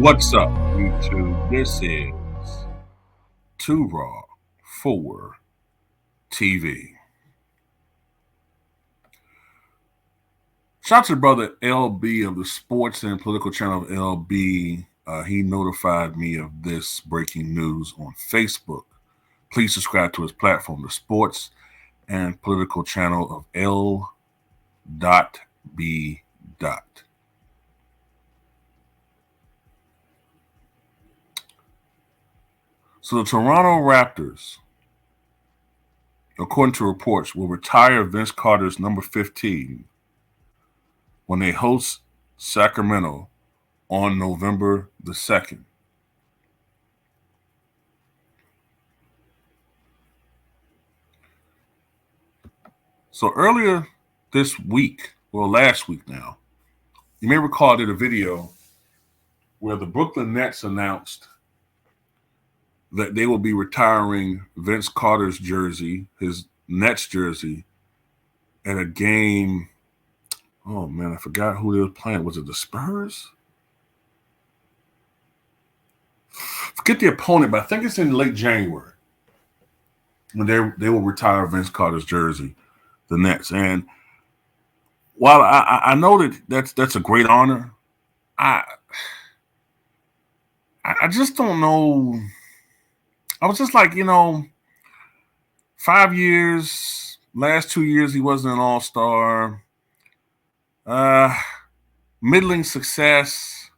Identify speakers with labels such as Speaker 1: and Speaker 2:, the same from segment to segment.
Speaker 1: What's up, YouTube? This is Too Raw for TV. Shout out to brother LB of the Sports and Political Channel of LB. He notified me of this breaking news on Facebook. Please subscribe to his platform, the Sports and Political Channel of L.B. So the Toronto Raptors, according to reports, will retire Vince Carter's number 15 when they host Sacramento on November the 2nd. So earlier this week, well, last week now, you may recall I did a video where the Brooklyn Nets announced that they will be retiring Vince Carter's jersey, his Nets jersey, at a game. Oh, man, I forgot who they were playing. Was it the Spurs? Forget the opponent, but I think it's in late January when they will retire Vince Carter's jersey, the Nets. And while I know that's a great honor, I just don't know. I was just like, 5 years, last 2 years he wasn't an all-star. Middling success,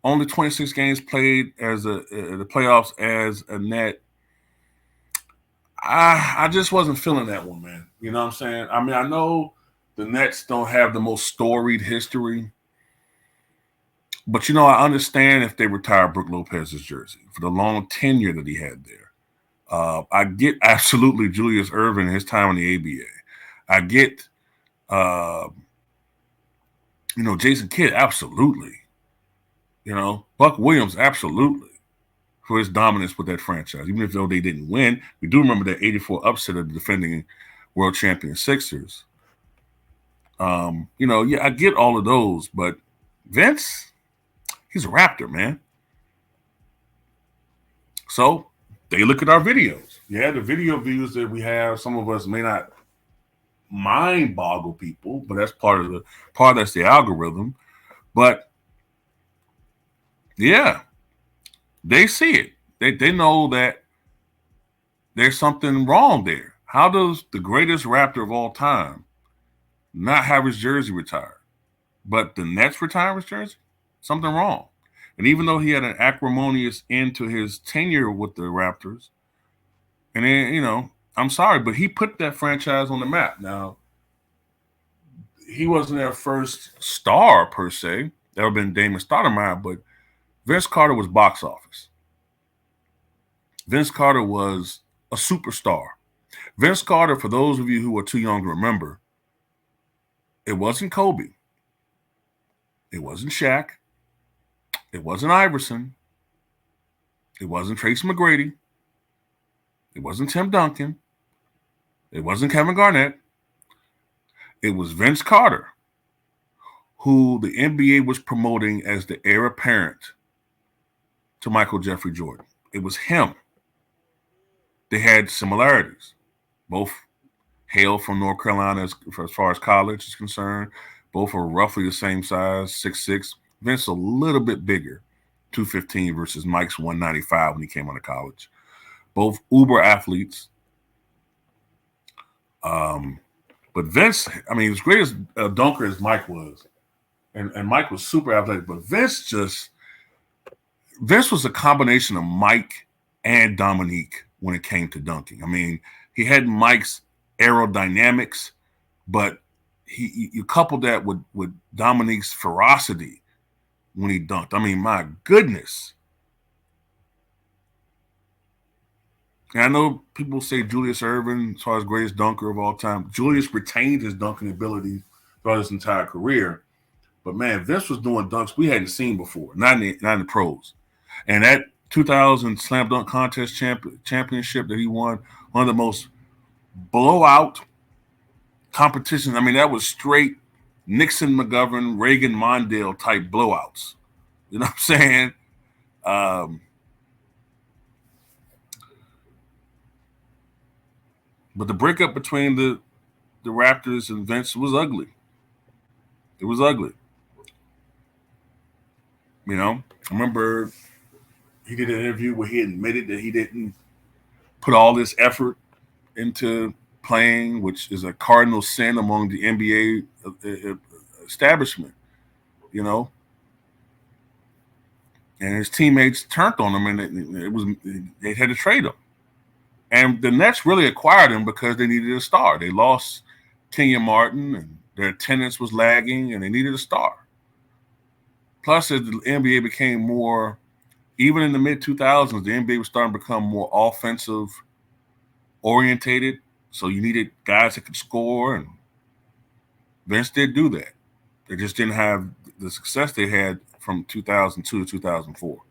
Speaker 1: only 26 games played as the playoffs as a Net. I just wasn't feeling that one, man. You know what I'm saying? I mean, I know the Nets don't have the most storied history, but I understand if they retire Brook Lopez's jersey for the long tenure that he had there. I get absolutely Julius Erving, his time in the ABA. I get, Jason Kidd, absolutely. Buck Williams, absolutely, for his dominance with that franchise. Even though they didn't win, we do remember that 84 upset of the defending world champion Sixers. I get all of those, but Vince, he's a Raptor, man. So they look at our videos. Yeah, the video views that we have, some of us may not mind boggle people, but that's that's the algorithm. But yeah, they see it. They know that there's something wrong there. How does the greatest Raptor of all time not have his jersey retired, but the Nets retire his jersey? Something wrong. And even though he had an acrimonious end to his tenure with the Raptors, and then, I'm sorry, but he put that franchise on the map. Now, he wasn't their first star, per se. That would have been Damon Stoudemire, but Vince Carter was box office. Vince Carter was a superstar. Vince Carter, for those of you who are too young to remember, it wasn't Kobe. It wasn't Shaq. It wasn't Iverson. It wasn't Tracy McGrady. It wasn't Tim Duncan. It wasn't Kevin Garnett. It was Vince Carter, who the NBA was promoting as the heir apparent to Michael Jeffrey Jordan. It was him. They had similarities. Both hail from North Carolina as far as college is concerned. Both are roughly the same size, 6'6". Vince a little bit bigger, 215 versus Mike's 195 when he came out of college. Both uber athletes. But Vince, I mean, as great as a dunker as Mike was, and Mike was super athletic, but Vince was a combination of Mike and Dominique when it came to dunking. I mean, he had Mike's aerodynamics, but you coupled that with Dominique's ferocity when he dunked. I mean, my goodness. And I know people say Julius Erving, as far as greatest dunker of all time. Julius retained his dunking ability throughout his entire career. But, man, Vince was doing dunks we hadn't seen before, not in the pros. And that 2000 Slam Dunk Contest championship that he won, one of the most blowout competitions. I mean, that was straight Nixon, McGovern, Reagan, Mondale type blowouts. You know what I'm saying? Um, but the breakup between the Raptors and Vince was ugly. It was ugly. You know, I remember he did an interview where he admitted that he didn't put all this effort into playing, which is a cardinal sin among the NBA establishment. You know, and his teammates turned on him, and it was they had to trade him. And the Nets really acquired him because they needed a star. They lost Kenyon Martin, and their attendance was lagging, and they needed a star. Plus, as the NBA became more, even in the mid 2000s, the NBA was starting to become more offensive orientated. So you needed guys that could score, and Vince did do that. They just didn't have the success they had from 2002 to 2004.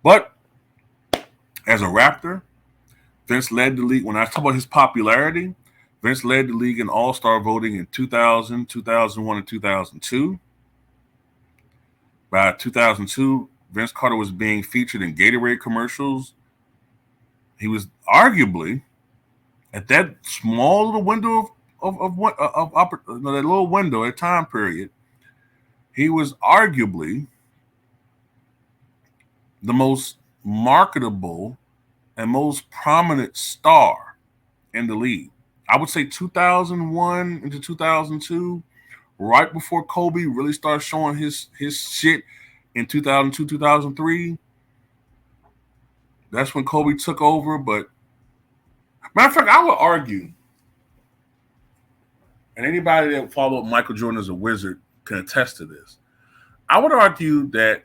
Speaker 1: But as a Raptor, Vince led the league. When I talk about his popularity, Vince led the league in All-Star voting in 2000, 2001, and 2002. By 2002, Vince Carter was being featured in Gatorade commercials. He was arguably at that small little window that little window, a time period. He was arguably the most marketable and most prominent star in the league. I would say 2001 into 2002, right before Kobe really started showing his shit in 2002, 2003. That's when Kobe took over. But matter of fact, I would argue, and anybody that followed Michael Jordan as a Wizard can attest to this. I would argue that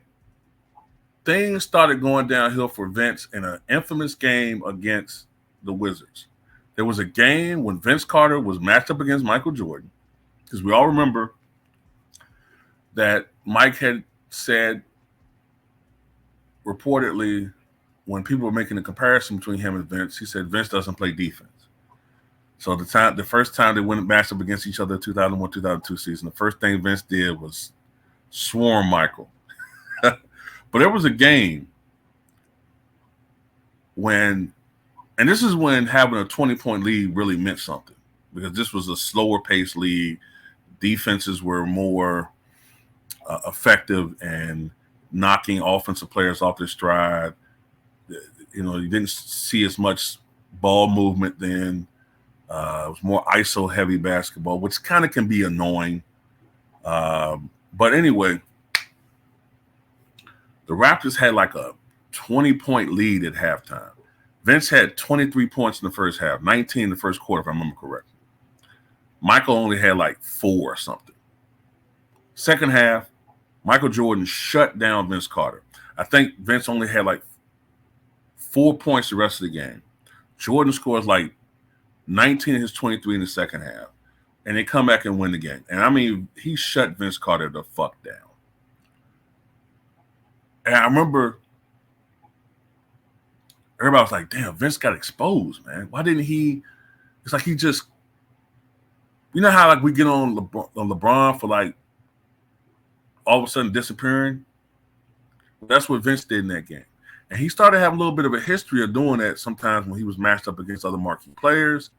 Speaker 1: things started going downhill for Vince in an infamous game against the Wizards. There was a game when Vince Carter was matched up against Michael Jordan, because we all remember that Mike had said reportedly when people were making a comparison between him and Vince, he said Vince doesn't play defense. So the first time they went matched up against each other, 2001, 2002 season, the first thing Vince did was swarm Michael. But there was a game when, and this is when having a 20-point lead really meant something, because this was a slower paced league. Defenses were more effective and knocking offensive players off their stride. You know, you didn't see as much ball movement then. It was more ISO heavy basketball, which kind of can be annoying. But anyway, the Raptors had like a 20-point lead at halftime. Vince had 23 points in the first half, 19 in the first quarter, if I remember correctly. Michael only had like 4 or something. Second half, Michael Jordan shut down Vince Carter. I think Vince only had like 4 points the rest of the game. Jordan scores like 19 of his 23 in the second half. And they come back and win the game. And I mean, he shut Vince Carter the fuck down. And I remember everybody was like, damn, Vince got exposed, man. Why didn't he? It's like he just, you know how like we get on LeBron for like all of a sudden disappearing? That's what Vince did in that game. And he started having a little bit of a history of doing that sometimes when he was matched up against other marquee players.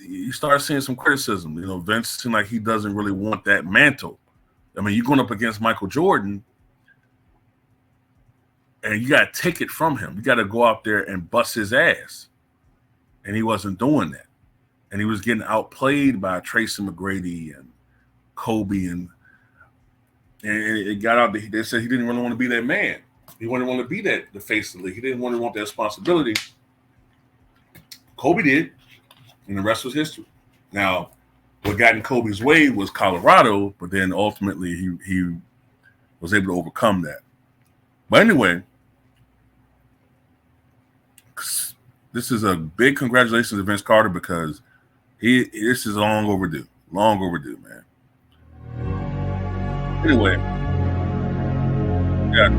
Speaker 1: You start seeing some criticism. You know, Vince seemed like he doesn't really want that mantle. I mean, you're going up against Michael Jordan, and you got to take it from him. You got to go out there and bust his ass. And he wasn't doing that. And he was getting outplayed by Tracy McGrady and Kobe. And it got out. They said he didn't really want to be that man. He didn't want to be the face of the league. He didn't want that responsibility. Kobe did. And the rest was history. Now, what got in Kobe's way was Colorado, but then ultimately he was able to overcome that. But anyway, this is a big congratulations to Vince Carter, because this is long overdue. Long overdue, man. Anyway, yeah.